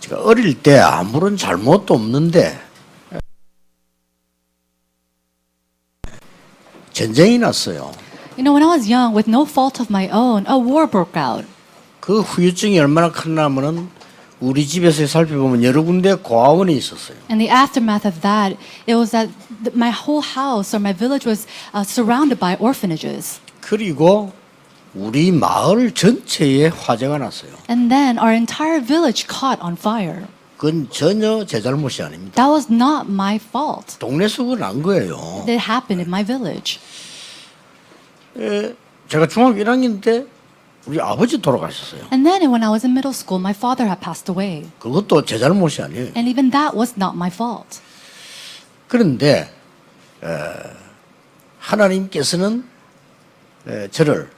제가 어릴 때 아무런 잘못도 없는데 전쟁이 났어요. You know, when I was young, with no fault of my own, a war broke out. 그 후유증이 얼마나 컸냐면은 우리 집에서 살펴보면 여러 군데 고아원이 있었어요. And the aftermath of that, it was that my whole house or my village was surrounded by orphanages. 그리고 우리 마을 전체에 화재가 났어요. And then our entire village caught on fire. 그건 전혀 제 잘못이 아닙니다. That was not my fault. 동네에서 난 거예요. It happened in my village. 제가 중학교 1학년 때 우리 아버지 돌아가셨어요. And then when I was in middle school, my father had passed away. 그것도 제 잘못이 아니에요. And even that was not my fault. 그런데 하나님께서는 저를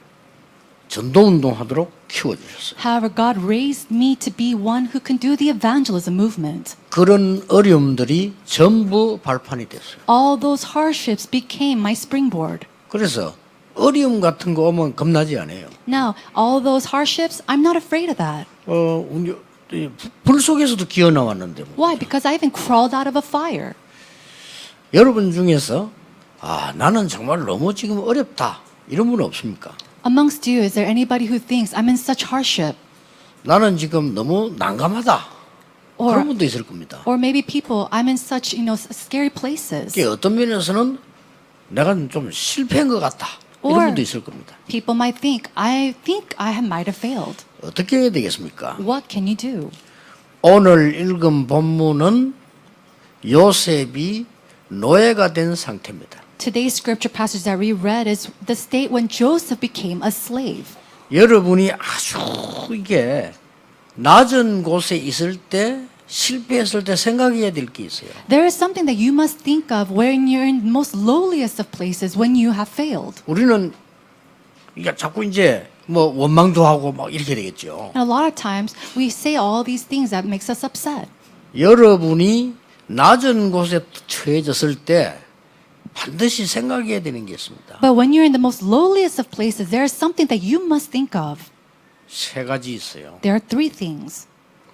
전도운동하도록 키워주셨어요. However, God raised me to be one who can do the evangelism movement. 그런 어려움들이 전부 발판이 됐어요. All those hardships became my springboard. 그래서 어려움 같은 거 오면 겁나지 않아요. Now, all those hardships, I'm not afraid of that. 불 속에서도 기어 나왔는데 뭐. Why? Because I even crawled out of a fire. 여러분 중에서 나는 정말 너무 지금 어렵다 이런 분 없습니까? Amongst you, is there anybody who thinks I'm in such hardship? 나는 지금 너무 난감하다 그런 분도 있을 겁니다. Or maybe people, I'm in such, scary places. 어떤 면에서는 내가 좀 실패한 것 같다 이런 Or 분도 있을 겁니다. people might think I might have failed. 어떻게 해야 되겠습니까? What can you do? 오늘 읽은 본문은 요셉이 노예가 된 상태입니다. Today's scripture passage that we read is the state when Joseph became a slave. 여러분이 아주 이게 낮은 곳에 있을 때 실패했을 때 생각해야 될 게 있어요. There is something that you must think of when you're in the most lowliest of places when you have failed. 우리는 이게 자꾸 이제 뭐 원망도 하고 막 이렇게 되겠죠. And a lot of times we say all these things that makes us upset. 여러분이 낮은 곳에 처해졌을 때 반드시 생각해야 되는 게 있습니다. But when you're in the most lowliest of places, there is something that you must think of. 세 가지 있어요. There are three things.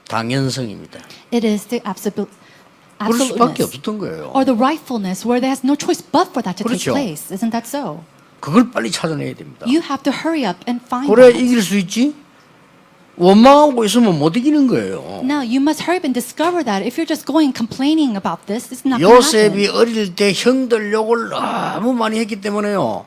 당연성입니다. It is the 그럴 수밖에 absoluteness 없었던 거예요. or the rightfulness where there has no choice but for that to take 그렇죠. place. Isn't that so? 그걸 빨리 찾아내야 됩니다. You have to hurry up and find 그래 that. 이길 수 있지? 원망하고 있으면 못 이기는 거예요. Now, you must hurry up and discover that if you're just going complaining about this, it's not going to 요셉이 happen. 어릴 때 형들 욕을 너무 많이 했기 때문에요.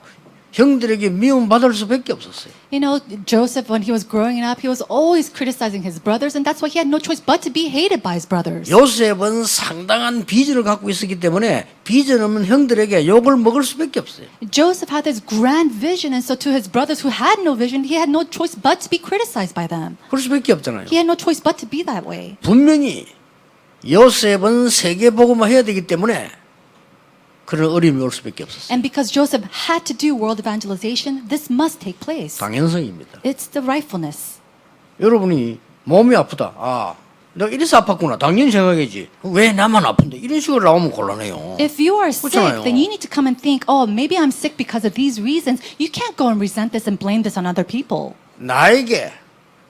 형들에게 미움받을 수밖에 없었어요. You know, Joseph, when he was growing up, he was always criticizing his brothers, and that's why he had no choice but to be hated by his brothers. 요셉은 상당한 비전을 갖고 있었기 때문에 비전 없는 형들에게 욕을 먹을 수밖에 없어요. Joseph had this grand vision, and so to his brothers who had no vision, he had no choice but to be criticized by them. 그럴 수밖에 없잖아요. He had no choice but to be that way. 분명히 요셉은 세계 복음화 해야 되기 때문에 그런 어려움이 올 수밖에 없었어요. And because Joseph had to do world evangelization, this must take place. 당연성입니다. It's the rightfulness. 여러분이 몸이 아프다. 내가 이래서 아팠구나. 당연히 생각해야지. 왜 나만 아픈데? 이런 식으로 나오면 곤란해요. If you are sick, 그렇잖아요. then you need to come and think, oh, maybe I'm sick because of these reasons. You can't go and resent this and blame this on other people. 나에게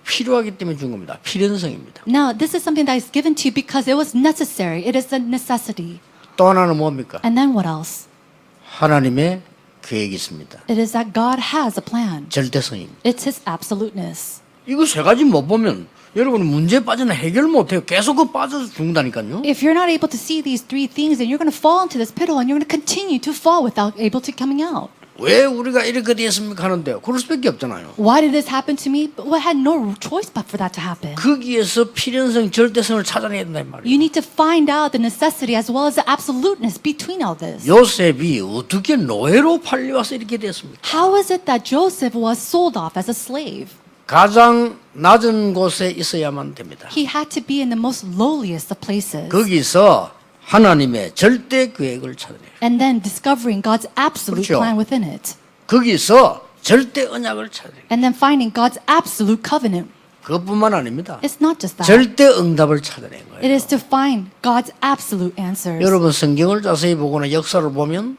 필요하기 때문에 준 겁니다. 필연성입니다. No, this is something that is given to you because it was necessary. It is a necessity. 또 하나는 뭡니까? And then what else? 하나님의 계획이 있습니다. It is that God has a plan. 절대성입니다. It's His absoluteness. 이거 세 가지 못 보면 여러분은 문제에 빠지면 해결 못해요. 계속 그 빠져서 죽는다니까요. If you're not able to see these three things, then you're going to fall into this pit hole and you're going to continue to fall without able to coming out. 왜 우리가 이렇게 됐습니까 하는데요. 그럴 수밖에 없잖아요. Why did this happen to me? But I had no choice but for that to happen. 거기에서 필연성, 절대성을 찾아내야 된단 말이에요. You need to find out the necessity as well as the absoluteness between all this. 요셉이 어떻게 노예로 팔려와서 이렇게 됐습니까? How is it that Joseph was sold off as a slave? 가장 낮은 곳에 있어야만 됩니다. He had to be in the most lowliest of places. 거기서 하나님의 절대 계획을 찾아내요. And then discovering God's absolute 그렇죠. plan within it. 거기서 절대 언약을 찾아내요. And then finding God's absolute covenant. 그것뿐만 아닙니다. It's not just that. 절대 응답을 찾아낸 거예요. It is to find God's absolute answers. 여러분 성경을 자세히 보거나 역사를 보면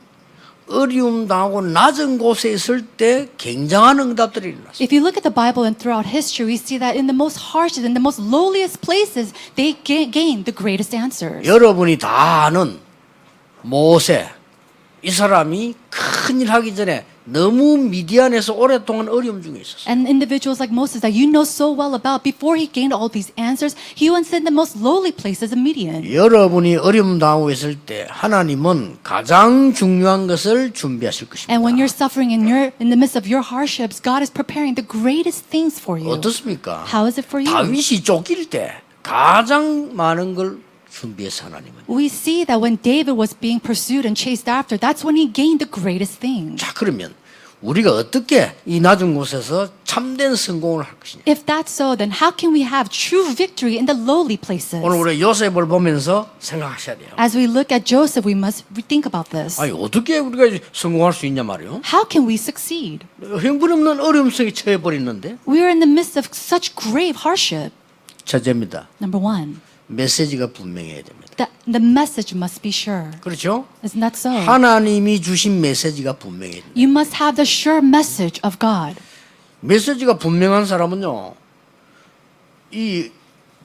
어려움 당하고 낮은 곳에 있을 때 굉장한 응답들이 일어났어요. If you look at the Bible and throughout history, we see that in the most harshest, in the most lowliest places, they gain the greatest answers. 여러분이 다 아는 모세, 이 사람이 큰일 하기 전에 너무 미디안에서 오랫동안 어려움 중에 있었어요. And individuals like Moses that you know so well about, before he gained all these answers, he went in the most lowly places of Midian. 여러분이 어려움 당하고 있을 때 하나님은 가장 중요한 것을 준비하실 것입니다. And when you're suffering in the midst of your hardships, God is preparing the greatest things for you. 어떻습니까? How is it for you? 다윗이 쫓길 때 가장 많은 걸 준비해서 하나님은. We see that when David was being pursued and chased after, that's when he gained the greatest things. 자, 그러면 우리가 어떻게 이 낮은 곳에서 참된 성공을 할 것이냐? If that's so, then how can we have true victory in the lowly places? 오늘 우리 요셉을 보면서 생각하셔야 돼요. As we look at Joseph, we must think about this. 아니 어떻게 우리가 성공할 수 있냐 말이요? How can we succeed? 형편없는 어려움 속에 처해 버렸는데. We are in the midst of such grave hardship. 첫째입니다. Number one, 메시지가 분명해야 됩니다. the message must be sure. 그렇죠? Isn't that so? 하나님이 주신 메시지가 분명해야 됩니다. You must have the sure message of God. 메시지가 분명한 사람은요, 이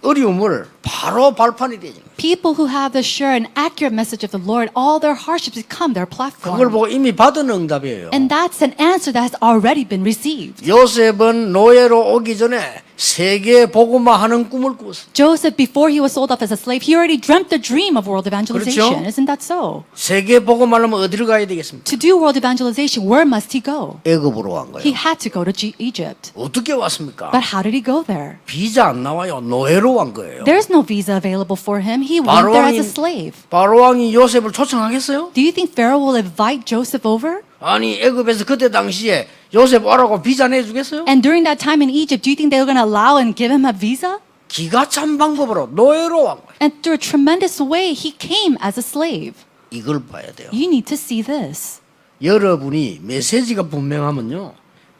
어려움을 바로 발판이 되죠. People who have the sure and accurate message of the Lord, all their hardships become their 그걸 platform. 보고 이미 받은 응답이에요. And that's an answer that has already been received. 요셉은 노예로 오기 전에 세계 복음화 하는 꿈을 꾸었어요. Joseph, before he was sold off as a slave, he already dreamt the dream of world evangelization. 그렇죠? Isn't that so? 세계 복음하려면 어디로 가야 되겠습니까? To do world evangelization, where must he go? 애굽으로 간 He 거예요. had to go to Egypt. 어떻게 왔습니까? But how did he go there? 비자 안 나와요. 노예로 간 거예요. There's no visa available for him. He went there as a slave. 바로 왕이 요셉을 초청하겠어요? Do you think Pharaoh will invite Joseph over? 아니 애굽에서 그때 당시에 요셉 오라고 비자 내주겠어요? And during that time in Egypt, do you think they were going to allow and give him a visa? 기가 찬 방법으로 노예로 간 거예요. And through a tremendous way, he came as a slave. 이걸 봐야 돼요. You need to see this. 여러분이 메시지가 분명하면요,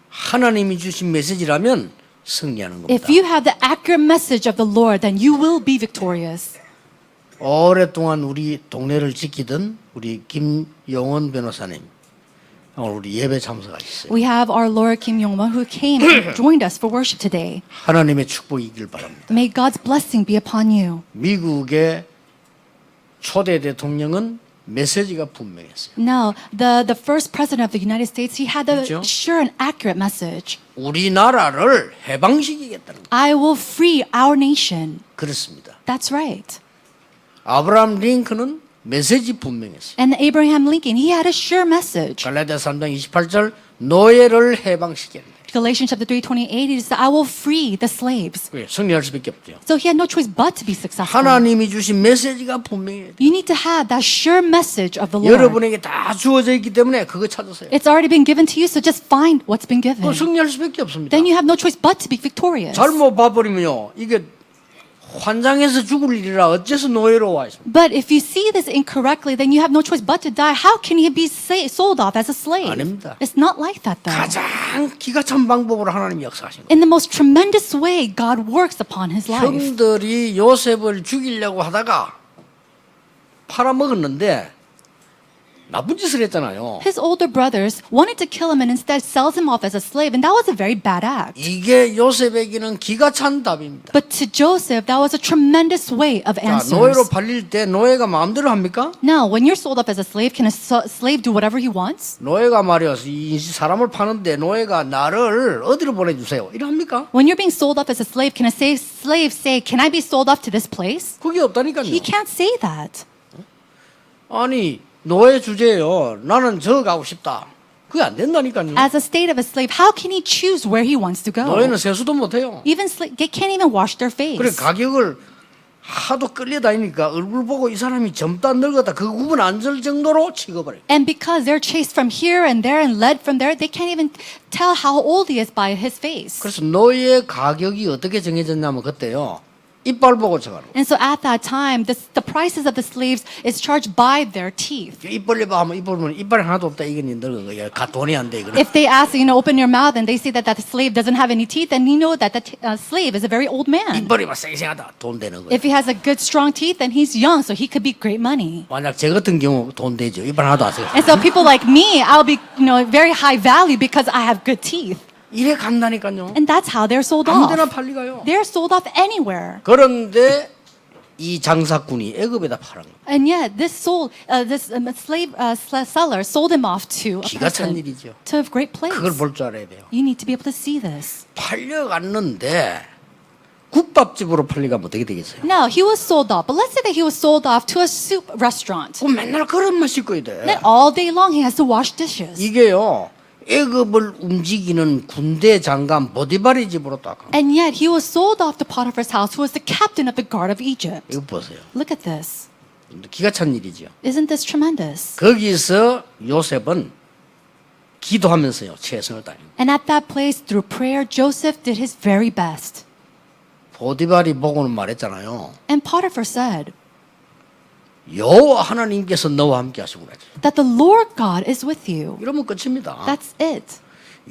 하나님이 주신 메시지라면 승리하는 겁니다. If you have the accurate message of the Lord, then you will be victorious. 오랫동안 우리 동네를 지키던 우리 김용원 변호사님, 오늘 우리 예배 참석하셨어요. We have our Lord Kim Yong-won who came and joined us for worship today. 하나님의 축복이 있길 바랍니다. May God's blessing be upon you. 미국의 초대 대통령은 메시지가 분명했어요. Now, the first president of the United States, he had a 그렇죠? sure and accurate message. 우리나라를 해방시키겠다는 거. I will free our nation. 그렇습니다. That's right. 아브라함 링컨은 메시지 분명했어요. And Abraham Lincoln, he had a sure message. 갈라디아 3장 28절 노예를 해방시키는 거. Galatians chapter 3:28, he says, I will free the slaves. 승리할 수밖에 없죠. So he had no choice but to be successful. 하나님이 주신 메시지가 분명해요. You need to have that sure message of the Lord. 여러분에게 다 주어져 있기 때문에 그거 찾으세요. It's already been given to you, so just find what's been given. 그럼 승리할 수밖에 없습니다. Then you have no choice but to be victorious. 잘못 봐버리면요, 이게 환장해서 죽을 일이라 어째서 노예로 와 있습니까? But if you see this incorrectly, then you have no choice but to die. How can he be sold off as a slave? 아닙니다. It's not like that, though. 가장 기가 찬 방법으로 하나님이 역사하신 거예요. In the most tremendous way, God works upon his life. 형들이 요셉을 죽이려고 하다가 팔아먹었는데 나쁜 짓을 했잖아요. His older brothers wanted to kill him and instead sells him off as a slave, and that was a very bad act. 이게 요셉에게는 기가 찬 답입니다. But to Joseph, that was a tremendous way of 자, 노예로 answers. 팔릴 때 노예가 마음대로 합니까? Now, when you're sold off as a slave, can a slave do whatever he wants? 노예가 말이야, 이 사람을 파는데 노예가 나를 어디로 보내주세요. 이럽니까? When you're being sold off as a slave, can a slave say, "Can I be sold off to this place?" 그게 없다니까요. He can't say that. 아니 노예 주제예요. 나는 저 가고 싶다. 그게 안 된다니까요. As a state of a slave, how can he choose where he wants to go? 노예는 세수도 못해요. Even they can't even wash their 그래 face. 가격을 하도 끌려다니니까 얼굴 보고 이 사람이 젊다 늙었다 그 구분 안 될 정도로 취급을 해요. And because they're chased from here and there and led from there, they can't even tell how old he is by his face. 그래서 노예 가격이 어떻게 정해졌냐면 그때요. 이빨 보고 정하는 거예요. And so at that time, the prices of the slaves is charged by their teeth. 입 벌려봐 하면 입 벌면 이빨이 하나도 없다. 이건 늙은 거야. 돈이 안 돼. 이거는. If they ask, open your mouth and they see that the slave doesn't have any teeth, then you know that the slave is a very old man. 이빨이 막 쌩쌩하다. 돈 되는 거야. If he has a good strong teeth, then he's young, so he could be great money. 만약 제 같은 경우 돈 되죠. 이빨 하나도 안 써. And so people like me, I'll be very high value because I have good teeth. 이래 간다니까요. And that's how they're sold 아무데나 off. 팔리가요. They're sold off anywhere. 그런데 이 장사꾼이 애굽에다 팔은 거예요. And yet, this slave seller sold him off to a 기가 찬 person, 일이죠. to a great place. 그걸 볼 줄 알아야 돼요. You need to be able to see this. 팔려갔는데 국밥집으로 팔려가면 어떻게 되겠어요? Now, he was sold off, but let's say that he was sold off to a soup restaurant. 그럼 맨날 그릇만 씻고 있대. Then all day long, he has to wash dishes. 이게요. 애굽을 움직이는 군대 장관 보디발의 집으로 딱. And yet, he was sold off to Potiphar's house, who was the captain of the guard of Egypt. 이거 보세요. Look at this. 기가 찬 일이죠. Isn't this tremendous? 거기서 요셉은 기도하면서요 최선을 다합니다. And at that place, through prayer, Joseph did his very best. 보디발이 보고는 말했잖아요. And Potiphar said 여호와 하나님께서 너와 함께 하시구나. that the Lord God is with you. 이러면 끝입니다. That's it.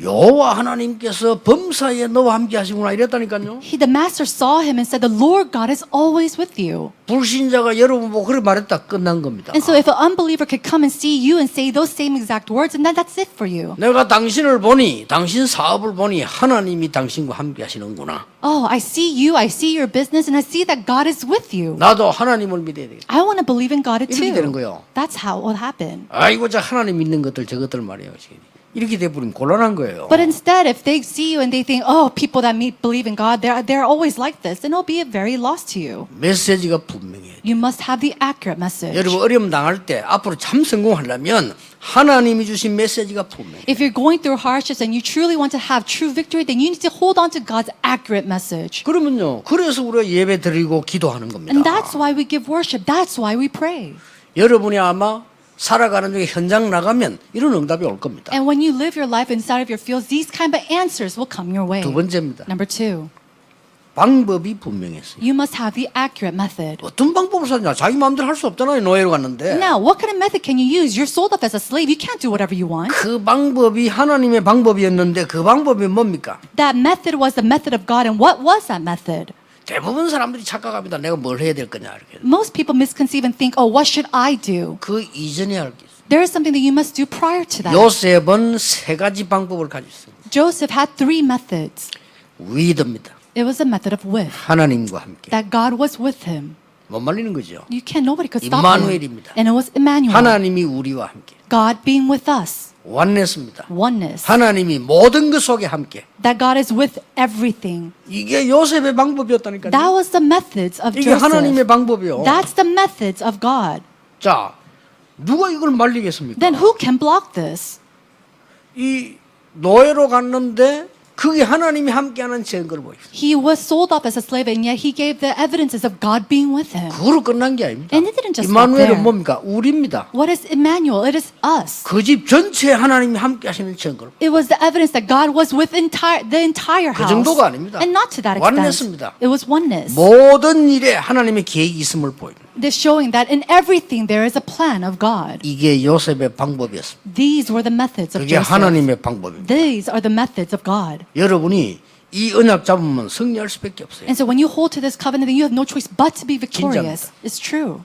여호와 하나님께서 범사에 너와 함께 하시구나 이랬다니까요. The master saw him and said, the Lord God is always with you. 불신자가 여러분 보고 그렇게 말했다 끝난 겁니다. And so if an unbeliever could come and see you and say those same exact words, and then that's it for you. 내가 당신을 보니 당신 사업을 보니 하나님이 당신과 함께 하시는구나. Oh, I see you, I see your business, and I see that God is with you. 나도 하나님을 믿어야 되겠다. I want to believe in God 이렇게 되는 too. 거예요. That's how it will happen. 아이고 저 하나님 믿는 것들 저것들 말이에요. 이렇게 돼버리면 곤란한 거예요. But instead, if they see you and they think, oh, people that believe in God, they're always like this, then it'll be a very loss to you. 메시지가 분명해요. You must have the accurate message. 여러분 어려움 당할 때 앞으로 참 성공하려면 하나님이 주신 메시지가 분명해요. If you're going through hardships and you truly want to have true victory, then you need to hold on to God's accurate message. 그러면요. 그래서 우리가 예배 드리고 기도하는 겁니다. And that's why we give worship. That's why we pray. 여러분이 아마 살아가는 중에 현장 나가면 이런 응답이 올 겁니다. And when you live your life inside of your fields, these kind of answers will come your way. 두 번째입니다. Number two, 방법이 분명했어요. you must have the accurate method. 어떤 방법을 쓰냐? 자기 마음대로 할 수 없잖아요. 노예로 갔는데. Now, what kind of method can you use? You're sold off as a slave. You can't do whatever you want. 그 방법이 하나님의 방법이었는데 그 방법이 뭡니까? That method was the method of God. And what was that method? 대부분 사람들이 착각합니다. 내가 뭘 해야 될 거냐 이렇게. Most people misconceive and think, oh, what should I do? 그 이전에 할 게 있어요. There is something that you must do prior to that. 요셉은 세 가지 방법을 가지고 있습니다. Joseph had three methods. 위드입니다. It was a method of with, 하나님과 함께. that God was with him. 못 말리는 거죠. Nobody could stop him. 임마누엘입니다. And it was Emmanuel. 하나님이 우리와 함께. God being with us. 원냈습니다. Oneness. 하나님이 모든 것 속에 함께. That God is with everything. 이게 요셉의 방법이었다니까요. That was the methods of 이게 하나님의 Joseph. 방법이요. That's the methods of God. 자, 누가 이걸 말리겠습니까? Then who can block this? 이 노예로 갔는데 그게 하나님이 함께하는 증거를 보입니다. He was sold off as a slave, and yet he gave the evidences of God being with him. 그거로 끝난 게 아닙니다. And it didn't just stop 임마누엘은 there. 뭡니까? 우리입니다. What is Emmanuel? It is us. 그 집 전체에 하나님이 함께하시는 증거를. It was the evidence that God was with the entire 그 house. 정도가 아닙니다. And not to that extent. 원냈습니다. It was oneness. 모든 일에 하나님의 계획이 있음을 보입니다. This showing that in everything there is a plan of God. 이게 요셉의 방법이었습니다. These were the methods of 그게 Joseph. 하나님의 방법입니다. These are the methods of God. 여러분이 이 언약 잡으면 승리할 수밖에 없어요. And so when you hold to this covenant, then you have no choice but to be victorious. 진짜입니다. It's true.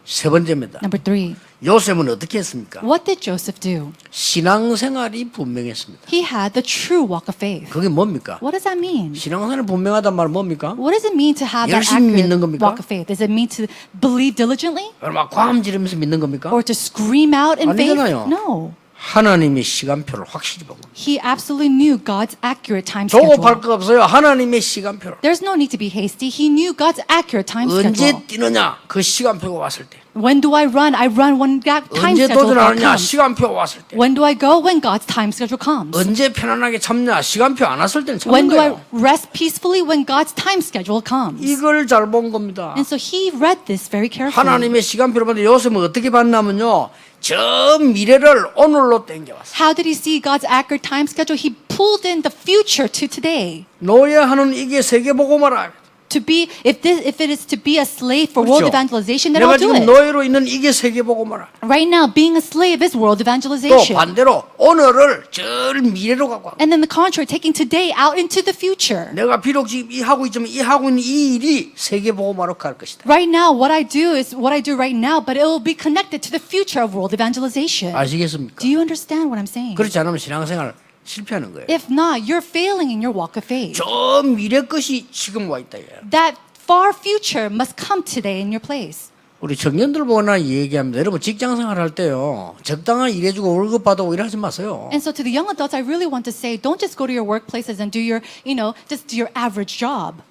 세 번째입니다. Number three, 요셉은 어떻게 했습니까? what did Joseph do? 신앙생활이 분명했습니다. He had the true walk of faith. 그게 뭡니까? What does that mean? 신앙생활이 분명하단 말은 뭡니까? What does it mean to have that 열심히 믿는 accurate 겁니까? walk of faith? Does it mean to believe diligently? 막 과음 지르면서 믿는 겁니까? Or to scream out in faith? 아니잖아요. No. 하나님의 시간표를 확실히 보고 He absolutely knew God's accurate time 조급할 schedule. 거 없어요. 하나님의 시간표를 There's no need to be hasty. He knew God's accurate time 언제 schedule. 뛰느냐 그 시간표가 왔을 때 When do I run? I run when that time 언제 schedule 도전하느냐 comes. 시간표가 왔을 때 When do I go? When God's time schedule comes. 언제 편안하게 참냐 시간표 안 왔을 때는 참는 When do I 거예요. rest peacefully? When God's time schedule comes. 이걸 잘 본 겁니다. And so he read this very carefully. 하나님의 시간표를 봤는데 요셉은 어떻게 봤냐면요. 저 미래를 오늘로 땡겨왔어요. How did he see God's accurate time schedule? He pulled in the future to today. 노예하는 이게 세계보고마라. to be, if it is to be a slave for world 그렇죠. evangelization, then 내가 I'll do 지금 it. 노예로 있는 이게 세계복음화라. Right now, being a slave is world 또 evangelization. 반대로 오늘을 저 미래로 갖고 와. And then the contrary, taking today out into the future. 내가 비록 지금 이 하고 있지만 이 하고 있는 이 일이 세계복음화로 갈 것이다. Right now, what I do is what I do right now, but it will be connected to the future of world evangelization. 아시겠습니까? Do you understand what I'm saying? 그렇지 않으면 신앙생활 실패하는 거예요. If not, you're failing in your walk of faith. 저 미래 것이 지금 와 있다. 얘. That far future must come today in your place. 우리 청년들 보거나 얘기합니다. 여러분 직장생활 할 때요. 적당한 일해주고 월급 받고 일하지 마세요. And so to the young adults, I really want to say, don't just go to your workplaces and do your, just do your average job.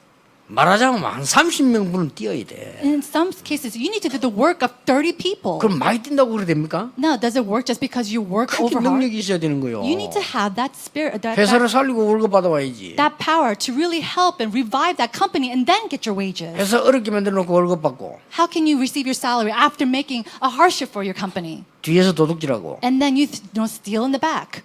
말하자면 한 30명분은 뛰어야 돼. In some cases, you need to do the work of 30 people. 그럼 많이 뛴다고 그래 됩니까? Now, does it work just because you work 그렇게 over hard? 능력이 있어야 되는 거예요. You need to have that spirit, 회사를 살리고 월급 받아와야지. that power to really help and revive that company and then get your wages. 회사 어렵게 만들어 놓고 월급 받고 How can you receive your salary after making a hardship for your company? 뒤에서 도둑질하고 And then you steal in the back.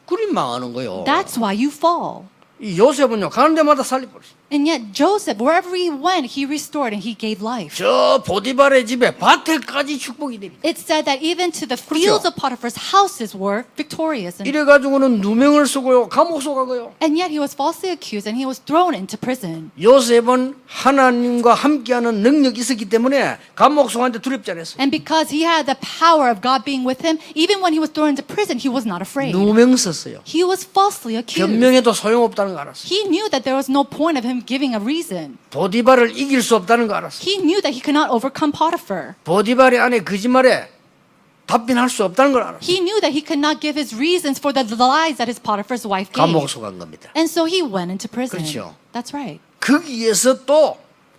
그리 망하는 거예요. That's why you fall. 이 요셉은요 가는 데마다 살려버렸어. And yet Joseph, wherever he went, he restored and he gave life. 저 보디발의 집에 밭에까지 축복이 됩니다. It said that even to the fields of Potiphar's houses were victorious. And 이래가지고는 누명을 쓰고요 감옥 속아고요. yet he was falsely accused and he was thrown into prison. 요셉은 하나님과 함께하는 능력이 있었기 때문에 감옥 속한테 두렵지 않았어요. And because he had the power of God being with him, even when he was thrown into prison, he was not afraid. 누명 썼어요. He was falsely accused. 변명해도 소용없다는 거 알았어요. He knew that there was no point of him giving a reason. 보디발을 이길 수 없다는 거 알았어요. He knew that he could not overcome Potiphar. 보디발의 아내 거짓말에 답변할 수 없다는 걸 알았어요. He knew that he could not give his reasons for the lies that his Potiphar's wife gave. 감옥 속한 겁니다. And so he went into prison. 그렇죠. That's right. 거기에서 또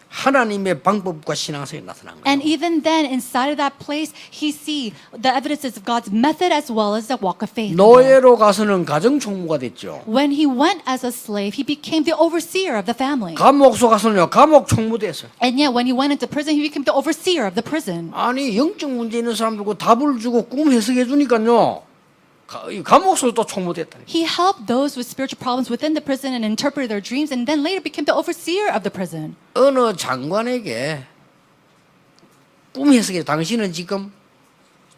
하나님의 방법과 신앙성이 나타난 거예요. And even then, inside of that place, he see the evidences of God's method as well as the walk of faith. 노예로 가서는 가정 총무가 됐죠. When he went as a slave, he became the overseer of the family. 감옥 속 가서는요 감옥 총무 됐어요. And yet, when he went into prison, he became the overseer of the prison. 아니 영적 문제 있는 사람들고 답을 주고 꿈 해석해 주니까요. 감옥 속에 또 총무 됐다. He helped those with spiritual problems within the prison and interpreted their dreams, and then later became the overseer of the prison. 어느 장관에게 꿈 해석해 당신은 지금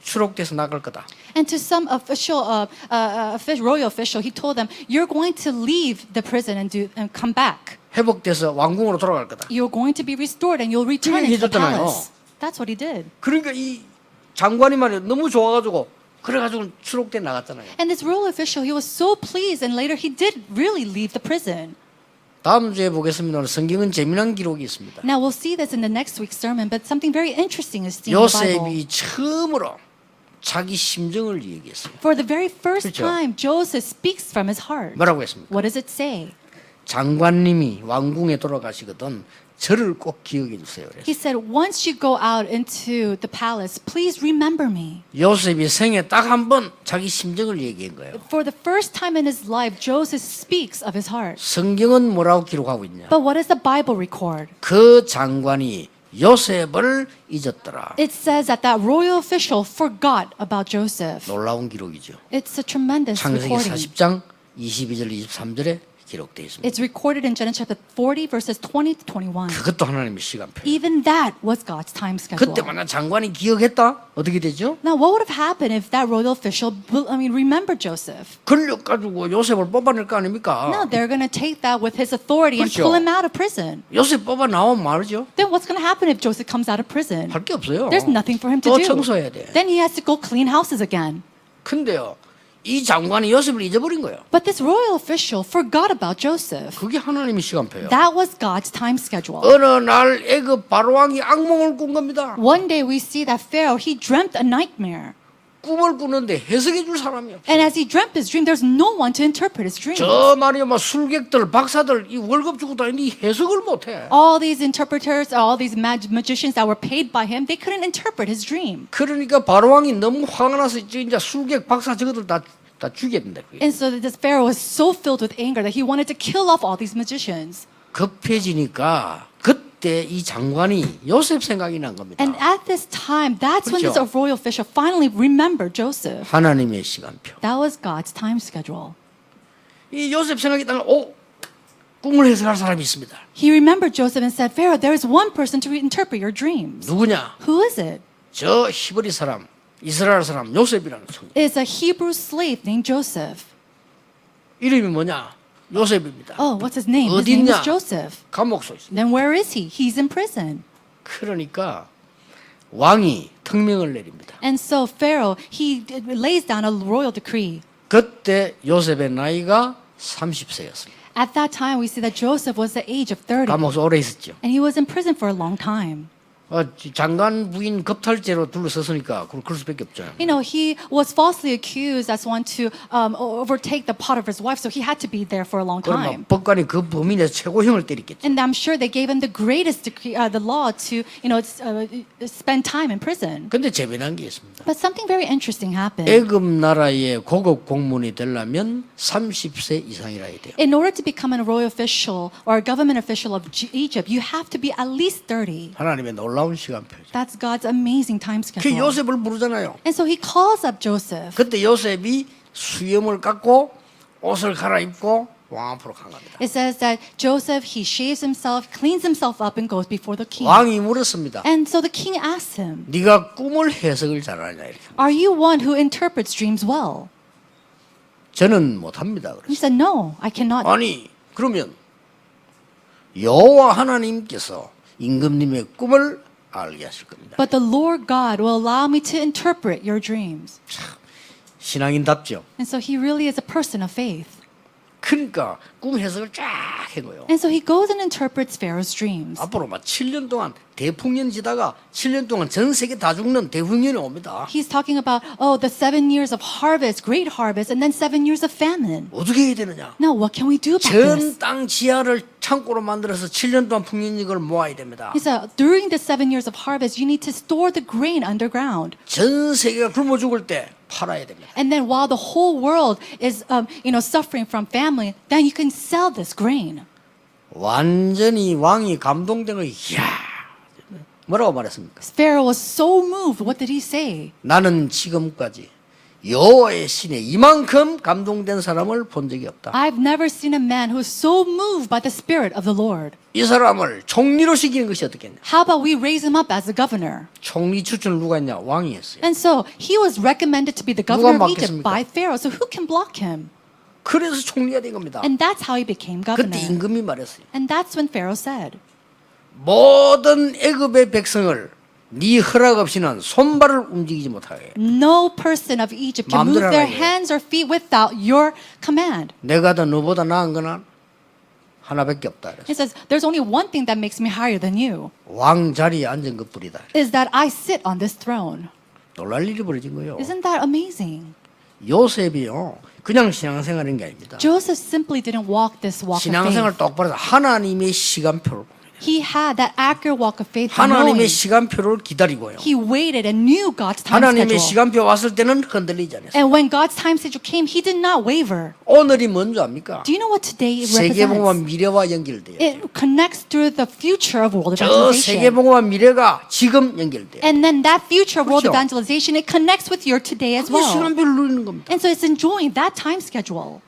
추록돼서 나갈 거다. And to some official, royal official, he told them, "You're going to leave the prison and come back. 회복돼서 왕궁으로 돌아갈 거다. You're going to be restored, and you'll return 그렇게 into the 해줬잖아요. palace." That's what he did. 그러니까 이 장관이 말이야 너무 좋아가지고 그래가지고 추록돼 나갔잖아요. And this royal official, he was so pleased, and later he did really leave the prison. 다음 주에 보겠습니다. 성경은 재미난 기록이 있습니다. Now we'll see this in the next week's sermon, but something very interesting is seen in the Bible. 요셉이 처음으로 자기 심정을 얘기했어요. For the very first 그렇죠. time, Joseph speaks from his heart. 뭐라고 했습니까? What does it say? 장관님이 왕궁에 돌아가시거든 저를 꼭 기억해 주세요. 그래서 He said, once you go out into the palace, please remember me. 요셉이 생에 딱 한 번 자기 심정을 얘기한 거예요. For the first time in his life, Joseph speaks of his heart. 성경은 뭐라고 기록하고 있냐? But what does the Bible record? 그 장관이 요셉을 잊었더라. It says that that royal official forgot about Joseph. 놀라운 기록이죠. It's a tremendous 창세기 recording. 40장 22절 23절에 기록되어 있습니다. It's recorded in Genesis chapter 40, verses 20 to 21. 그것도 하나님의 시간표. Even that was God's time schedule. 그때 만약 장관이 기억했다? 어떻게 되죠? Now, what would have happened if that royal official, remembered Joseph? 권력 가지고 요셉을 뽑아낼 거 아닙니까? No, they're going to take that with his authority and 그렇죠. pull him out of prison. 요셉 뽑아 나오면 말이죠. Then what's going to happen if Joseph comes out of prison? 할 게 없어요. There's nothing for him to 또 do. 청소해야 돼. Then he has to go clean houses again. 근데요, 이 장관이 요셉을 잊어버린 거예요. But this royal official forgot about Joseph. 그게 하나님의 시간표예요. That was God's time schedule. 어느 날 애굽 바로왕이 악몽을 꾼 겁니다. One day we see that Pharaoh, he dreamt a nightmare. 꿈을 꾸는데 해석해 줄 사람이 없어요. And as he dreamt his dream, there's no one to interpret his dream. 저 말이야, 막 술객들, 박사들 이 월급 주고 다니는데 해석을 못해. All these interpreters, all these magicians that were paid by him, they couldn't interpret his dream. 그러니까 바로왕이 너무 화가 나서 이제 술객, 박사 저것들 다 죽였는데. And so this Pharaoh was so filled with anger that he wanted to kill off all these magicians. 급해지니까 그때 이 장관이 요셉 생각이 난 겁니다. And at this time, that's when this 그렇죠. royal official finally remembered Joseph. 하나님의 시간표. That was God's time schedule. 이 요셉 생각이 나면 오, 꿈을 해석할 사람이 있습니다. He remembered Joseph and said, Pharaoh, there is one person to interpret your dreams. 누구냐? Who is it? 저 히브리 사람, 이스라엘 사람 요셉이라는 청년. It's a Hebrew slave named Joseph. 이름이 뭐냐? 요셉입니다. Oh, what's his name? His name is 어딨냐? Joseph. 감옥 소 있습니다. Then where is he? He's in prison. 그러니까 왕이 특명을 내립니다. And so Pharaoh, he lays down a royal decree. 그때 요셉의 나이가 30세였습니다. At that time, we see that Joseph was the age of 30. 감옥에서 오래 있었죠. And he was in prison for a long time. 장관 부인 겁탈죄로 둘러섰으니까 그럴 수밖에 없죠. You know, he was falsely accused as one to overtake the pot of his wife, so he had to be there for a long 그러면 time. 법관이 그 범위 내에서 최고형을 때리겠죠. And I'm sure they gave him the greatest decree, the law to, spend time in prison. 근데 재미난 게 있습니다. But something very interesting happened. 애굽 나라의 고급 공무원이 되려면 30세 이상이라 해야 돼요. In order to become a royal official or a government official of Egypt, you have to be at least 30. 하나님의 놀라운 시간표죠. That's God's amazing time 그 schedule. 요셉을 부르잖아요. And so he calls up Joseph. 그때 요셉이 수염을 깎고 옷을 갈아입고 왕 앞으로 간 겁니다. It says that Joseph, he shaves himself, cleans himself up, and goes before the king. 왕이 물었습니다. And so the king asks him, 네가 꿈을 해석을 잘하냐 이렇게. are you one who interprets dreams well? 저는 못합니다. He 그래서 said, no, I cannot. 아니 그러면 여호와 하나님께서 임금님의 꿈을 알게 하실 겁니다. But the Lord God will allow me to interpret your dreams. 신앙인답죠. And so he really is a person of faith. 그러니까 꿈 해석을 쫙 해고요. And so he goes and interprets Pharaoh's dreams. 앞으로 막 7년 동안 대풍년 지다가 7년 동안 전 세계 다 죽는 대풍년이 옵니다. He's talking about, the 7 years of harvest, great harvest, and then 7 years of famine. 어떻게 해야 되느냐? Now, what can we do about 전 this? 땅 지하를 창고로 만들어서 7년 동안 풍년익을 모아야 됩니다. He said, during the 7 years of harvest, you need to store the grain underground. 전 세계가 굶어 죽을 때 팔아야 됩니다. And then while the whole world is, suffering from famine, then you can sell this grain. 완전히 왕이 감동된 거, 이야, 뭐라고 말했습니까? Pharaoh was so moved. What did he say? 나는 지금까지 여호와의 신에 이만큼 감동된 사람을 본 적이 없다. I've never seen a man who is so moved by the Spirit of the Lord. 이 사람을 총리로 시키는 것이 어떻겠냐? How about we raise him up as a governor? 총리 추천을 누가 했냐? 왕이 했어요. And so he was recommended to be the 누가 governor of Egypt 맡겠습니까? by Pharaoh. So who can block him? 그래서 총리가 된 겁니다. And that's how he became 그때 governor. 임금이 말했어요. And that's when Pharaoh said, 모든 애굽의 백성을 네 허락 없이는 손발을 움직이지 못하게. no person of Egypt can move 마음대로 their 하라고 해요. hands or feet without your command. 내가 더 너보다 나은 거는 하나밖에 없다. 그래서 He says, there's only one thing that makes me higher than you, 왕 자리에 앉은 것뿐이다. is that I sit on this throne. 놀랄 일이 벌어진 거예요. Isn't that amazing? 요셉이요, 그냥 신앙생활인 게 아닙니다. Joseph simply didn't walk this walk of 신앙생활 faith. 똑바로 해서 하나님의 시간표를 봅니다. He had that accurate walk of faith, 하나님의 knowing 시간표를 기다리고요. he waited and knew God's time 하나님의 schedule. 시간표 왔을 때는 흔들리지 않았어요. And when God's time schedule came, he did not waver. 오늘이 뭔지 압니까? Do you know what today 세계복음화 represents? 미래와 연결돼요. It connects through the future of world 저 evangelization. 세계복음화 미래가 지금 연결돼요. And then that future of world 그렇죠. evangelization, it connects with your today as 그 well. 시간표를 누리는 겁니다. And so it's enjoying that time schedule.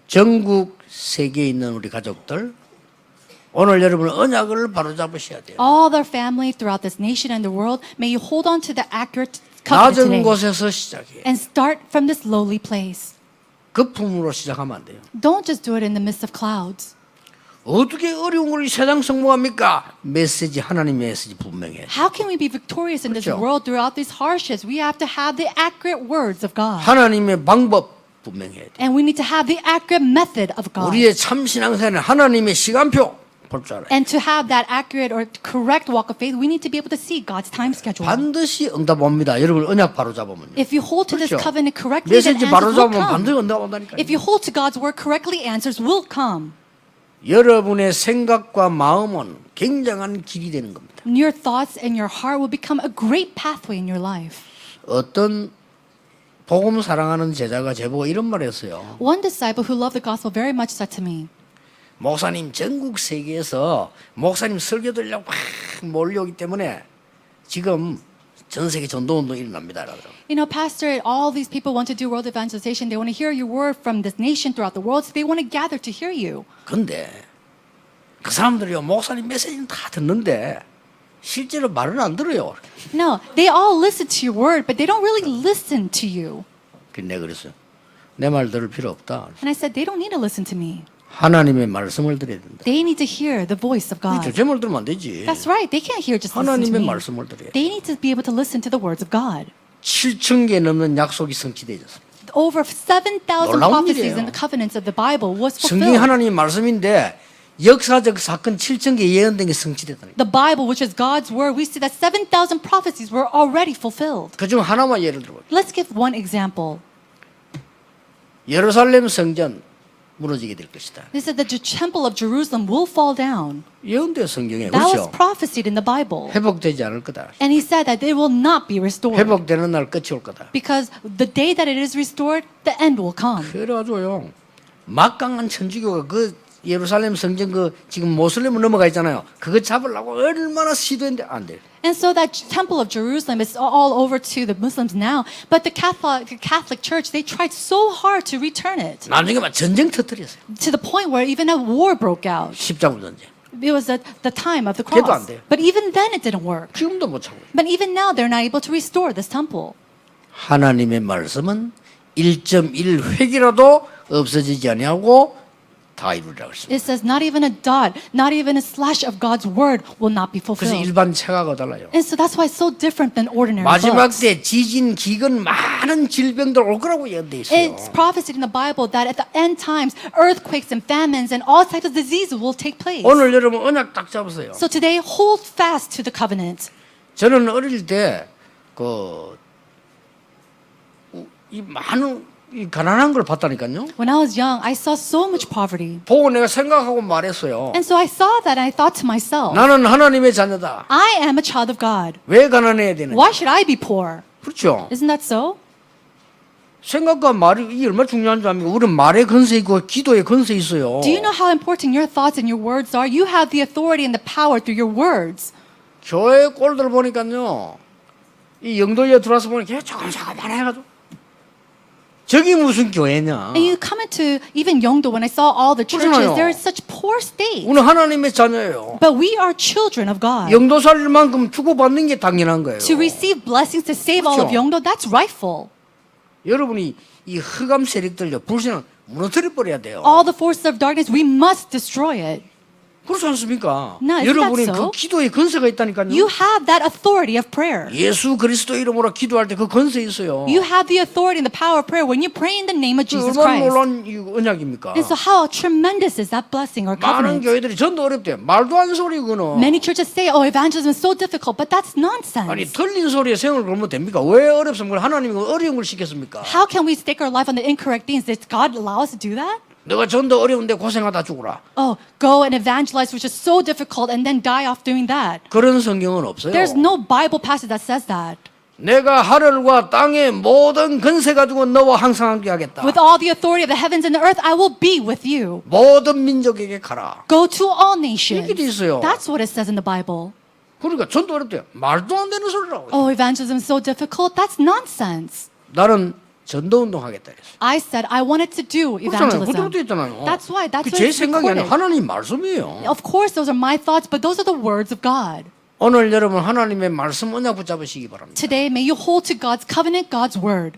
전국 세계에 있는 우리 가족들, 오늘 여러분 언약을 바로잡으셔야 돼요. All their family throughout this nation and the world, may you hold on to the accurate covenant 낮은 today. 곳에서 시작해요. And start from this lowly place. 거품으로 시작하면 안 돼요. Don't just do it in the midst of clouds. 어떻게 어려운 걸 세상 성공합니까? 메시지, 하나님의 메시지 분명해요. How can we be victorious in this 그렇죠. world throughout these hardships? We have to have the accurate words of God. 하나님의 방법 분명해야 돼요. And we need to have the accurate method of God. 우리의 참 신앙생활은 하나님의 시간표 볼 줄 알아요. And to have that accurate or correct walk of faith, we need to be able to see God's time schedule. 반드시 응답 옵니다. 여러분 언약 바로 잡으면요. If you hold to this 그렇죠. covenant correctly, then 메시지 바로 answers will 잡으면 반드시 come. 응답 온다니까요. If you hold to God's word correctly, answers will come. 여러분의 생각과 마음은 굉장한 길이 되는 겁니다. And your thoughts and your heart will become a great pathway in your life. 어떤 복음 사랑하는 제자가 제보고 이런 말을 했어요. One disciple who loved the gospel very much said to me, 목사님 전국 세계에서 목사님 설교 들으려고 막 몰려오기 때문에 지금 전 세계 전도운동 일어납니다. 여러분. You know, Pastor, all these people want to do world evangelization. They want to hear your word from this nation throughout the world. So they want to gather to hear you. 근데 그 사람들이요 목사님 메시지는 다 듣는데 실제로 말은 안 들어요. No, they all listen to your word, but they don't really listen to you. 그래서 내가 그랬어요. 내 말 들을 필요 없다. And I said, they don't need to listen to me. 하나님의 말씀을 들어야 된다. They need to hear the voice of God. 제 말 들으면 안 되지. That's right. They can't hear just listen to 하나님의 me. 말씀을 들어야 돼. They need to be able to listen to the words of God. 7,000개 넘는 약속이 성취되었습니다. Over 7,000 놀라운 prophecies 일이에요. in the covenants of the Bible was 성경이 fulfilled. 하나님의 말씀인데 역사적 사건 7,000개 예언된 게 성취됐다는 거예요. The Bible, which is God's word, we see that 7,000 prophecies were already fulfilled. 그중 하나만 예를 들어볼게요. Let's give one example. 예루살렘 성전 무너지게 될 것이다. They said that the temple of Jerusalem will fall down. 예언돼 성경에. That was 그렇죠. prophesied in the Bible. 회복되지 않을 거다. And he said that it will not be restored. 회복되는 날 끝이 올 거다. Because the day that it is restored, the end will come. 그래가지고요 막강한 천주교가 그 예루살렘 성전 그 지금 모슬렘으로 넘어가 있잖아요. 그거 잡으려고 얼마나 시도했는데 안 돼요. And so that temple of Jerusalem is all over to the Muslims now. But the Catholic Church, they tried so hard to return it. 나중에 막 전쟁 터뜨렸어요. To the point where even a war broke out. 십자군 전쟁. It was at the time of the 그래도 안 cross. 돼요. But even then it didn't work. 지금도 못 참고. But even now they're not able to restore this temple. 하나님의 말씀은 1.1획이라도 없어지지 아니하고 다 이루리라고 했습니다. It says not even a dot, not even a slash of God's word will not be 그래서 fulfilled. 일반 책하고 달라요. And so that's why it's so different than ordinary 마지막 books. 때 지진, 기근 많은 질병들 올 거라고 예언돼 있어요. It's prophesied in the Bible that at the end times, earthquakes and famines and all types of diseases will take place. 오늘 여러분 언약 딱 잡으세요. So today, hold fast to the covenant. 저는 어릴 때 이 많은 이 가난한 걸 봤다니까요. When I was young, I saw so much poverty. 보고 내가 생각하고 말했어요. And so I saw that and I thought to myself, 나는 하나님의 자녀다. I am a child of God. 왜 가난해야 되느냐? Why should I be poor? 그렇죠. Isn't that so? 생각과 말이 이게 얼마나 중요한 줄 압니까? 우리는 말의 건세 있고 기도의 건세 있어요. Do you know how important your thoughts and your words are? You have the authority and the power through your words. 교회 꼴들 보니까요. 이 영도에 들어와서 보니까 조금만 해가지고 저기 무슨 교회냐? And you come into even Yeongdo, when I saw all the churches, 그렇잖아요. they're in such poor state. 우리는 하나님의 자녀예요. But we are children of God. 영도 살릴 만큼 주고받는 게 당연한 거예요. To receive blessings, to save all of 그렇죠. Yeongdo, that's rightful. 여러분이 이 흑암 세력들요 불신은 무너뜨려 버려야 돼요. All the forces of darkness, we must destroy it. 그렇지 않습니까? No, isn't 여러분이 that so? 그 기도의 건세가 있다니까요. You have that authority of prayer. 예수 그리스도 이름으로 기도할 때 그 건세 있어요. You have the authority and the power of prayer when you pray in the name of Jesus 얼마나 Christ. 놀라운 이 언약입니까? And so how tremendous is that blessing or 많은 covenant? 교회들이 전도 어렵대. 말도 안 소리구나. Many churches say, oh, evangelism is so difficult, but that's 아니 nonsense. 틀린 소리에 생을 걸면 됩니까? 왜 어렵습니까? 하나님이 어려운 걸 시켰습니까? How can we stake our life on the incorrect things? Did God allow us to do that? 너가 전도 어려운데 고생하다 죽어라. Oh, go and evangelize, which is so difficult, and then die off doing that. 그런 성경은 없어요. There's no Bible passage that says that. 내가 하늘과 땅의 모든 건세 가지고 너와 항상 함께 하겠다. With all the authority of the heavens and the earth, I will be with you. 모든 민족에게 가라. Go to all nations. 이렇게 돼 있어요. That's what it says in the Bible. 그러니까 전도 어렵대요. 말도 안 되는 소리라고. Oh, evangelism is so difficult. That's nonsense. 나는 전도 운동 하겠다 그랬어. I said I wanted to do 그렇잖아요. evangelism. 그것도 있잖아요. That's why. That's 제 why it's 생각이 아니라 recorded. 하나님 말씀이에요. Of course, those are my thoughts, but those are the words of God. 오늘 여러분 하나님의 말씀 언약 붙잡으시기 바랍니다. Today, may you hold to God's covenant, God's word.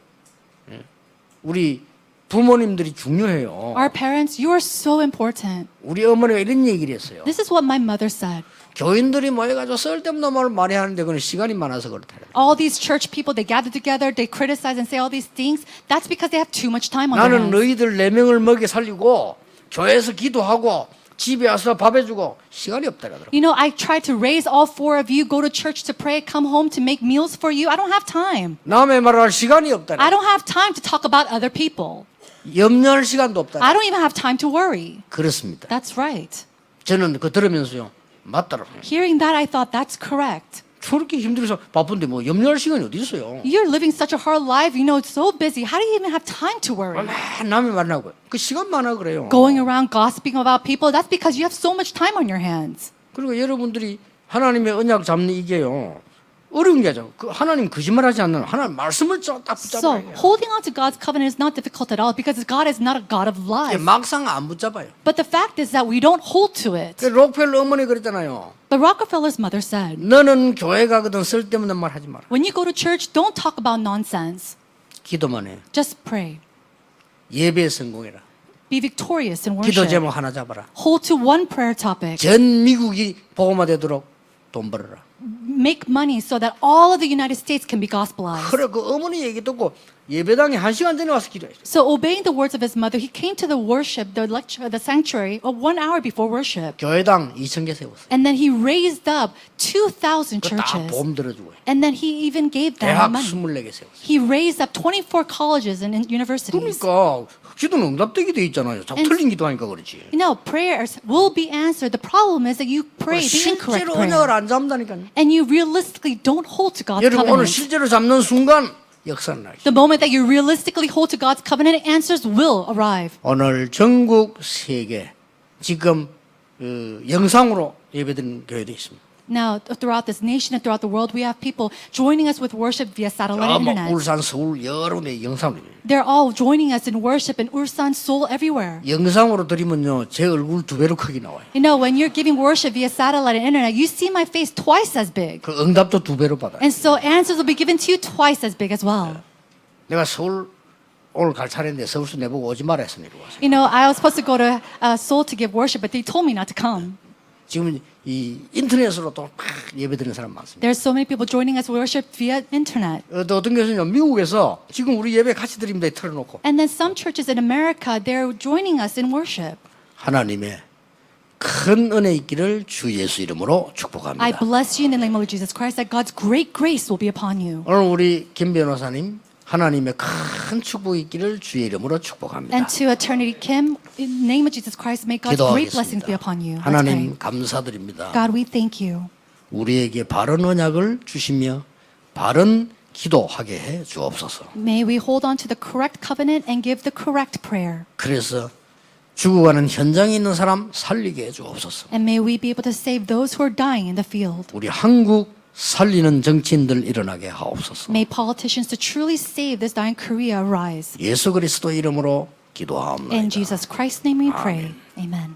우리 부모님들이 중요해요. Our parents, you are so important. 우리 어머니가 이런 얘기를 했어요. This is what my mother said. 교인들이 모여가지고 쓸데없는 말을 많이 하는데 그건 시간이 많아서 그렇다. All these church people, they gather together, they criticize and say all these things. That's because they have too much time on their 나는 hands. 너희들 4명을 먹여 살리고 교회에서 기도하고 집에 와서 밥 해주고 시간이 없다 그러더라고요. You know, I tried to raise all 4 of you, go to church to pray, come home to make meals for you. I don't have time. 남의 말을 할 시간이 없다. I don't have time to talk about other people. 염려할 시간도 없다. I don't even have time to worry. 그렇습니다. That's right. 저는 그거 들으면서요. 맞더라고요. Hearing that, I thought that's correct. 저렇게 힘들어서 바쁜데 뭐 염려할 시간이 어디 있어요? You're living such a hard life, you know, it's so busy. How do you even have time to worry? 남의 말하고 그 시간 많아 그래요. Going around gossiping about people, that's because you have so much time on your hands. 그리고 여러분들이 하나님의 언약 잡는 이게요. 어려운 게 아니죠. 그 하나님 거짓말하지 않는 하나님 말씀을 딱 So 붙잡아야 해요. holding on to God's covenant is not difficult at all because God is not a God of lies. 막상 안 붙잡아요. But the fact is that we don't hold to it. 그 록펠러 어머니 그랬잖아요. But Rockefeller's mother said, 너는 교회 가거든 쓸데없는 말 하지 마라. when you go to church, don't talk about nonsense. 기도만 해. Just pray. 예배에 성공해라. Be victorious in 기도 worship. 제목 하나 잡아라. Hold to one prayer topic. 전 미국이 복음화 되도록 돈 벌어라. Make money so that all of the United States can be gospelized. 그래 그 어머니 얘기 듣고 예배당에 1시간 전에 와서 기도했어. So obeying the words of his mother, he came to the worship, the lecture, the sanctuary, 1 hour before worship. 교회당 2,000개 세웠어. And then he raised up 2,000 그다 churches. 보험 들어주고. And then he even gave them 대학 money. 24개 세웠어. He raised up 24 colleges and universities. 그러니까 기도는 응답되게 돼 있잖아요. 자꾸 And- 틀린 기도하니까 그렇지. You know, prayers will be answered. The problem is that you pray the incorrect 실제로 언약을 prayer. 안 잡는다니까요. And you realistically don't hold to God's 여러분 오늘 covenant. 실제로 잡는 순간 역사는 나죠. The moment that you realistically hold to God's covenant, answers will arrive. 오늘 전국 세계 지금 영상으로 예배드리는 교회도 있습니다. Now, throughout this nation and throughout the world, we have people joining us with worship via satellite 뭐 internet. 울산, 서울 여러 군데 영상으로. They're all joining us in worship in Ulsan, Seoul, everywhere. 영상으로 드리면요 제 얼굴 2배로 크게 나와요. You know, when you're giving worship via satellite and internet, you see my face twice as big. 그 응답도 2배로 받아요. And so answers will be given to you twice as big as well. 내가 서울 오늘 갈 차례인데 서울서 내보고 오지 마라 해서 내려왔어요. You know, I was supposed to go to Seoul to give worship, but they told me not to come. 지금 이 인터넷으로 또 막 예배드리는 사람 많습니다. There's so many people joining us worship via internet. 또 어떤 교회는요 미국에서 지금 우리 예배 같이 드립니다 틀어놓고 And then some churches in America, they're joining us in worship. 하나님의 큰 은혜 있기를 주 예수 이름으로 I 축복합니다. bless you in the name of Jesus Christ that God's great grace will be upon you. 오늘 우리 김 변호사님 하나님의 큰 축복이 있기를 주의 이름으로 축복합니다. And to Eternity Kim, in the name of Jesus Christ, may God's great blessings be upon you. 기도하겠습니다. Let's pray. 하나님 감사드립니다. God, we thank you. 우리에게 바른 언약을 주시며 바른 기도하게 해 주옵소서. May we hold on to the correct covenant and give the correct prayer. 그래서 죽어가는 현장에 있는 사람 살리게 해 주옵소서. And may we be able to save those who are dying in the field. 우리 한국 살리는 정치인들 일어나게 하옵소서. May politicians to truly save this dying Korea rise. 예수 그리스도 이름으로 기도하옵나이다. In Jesus Christ's name we pray. Amen.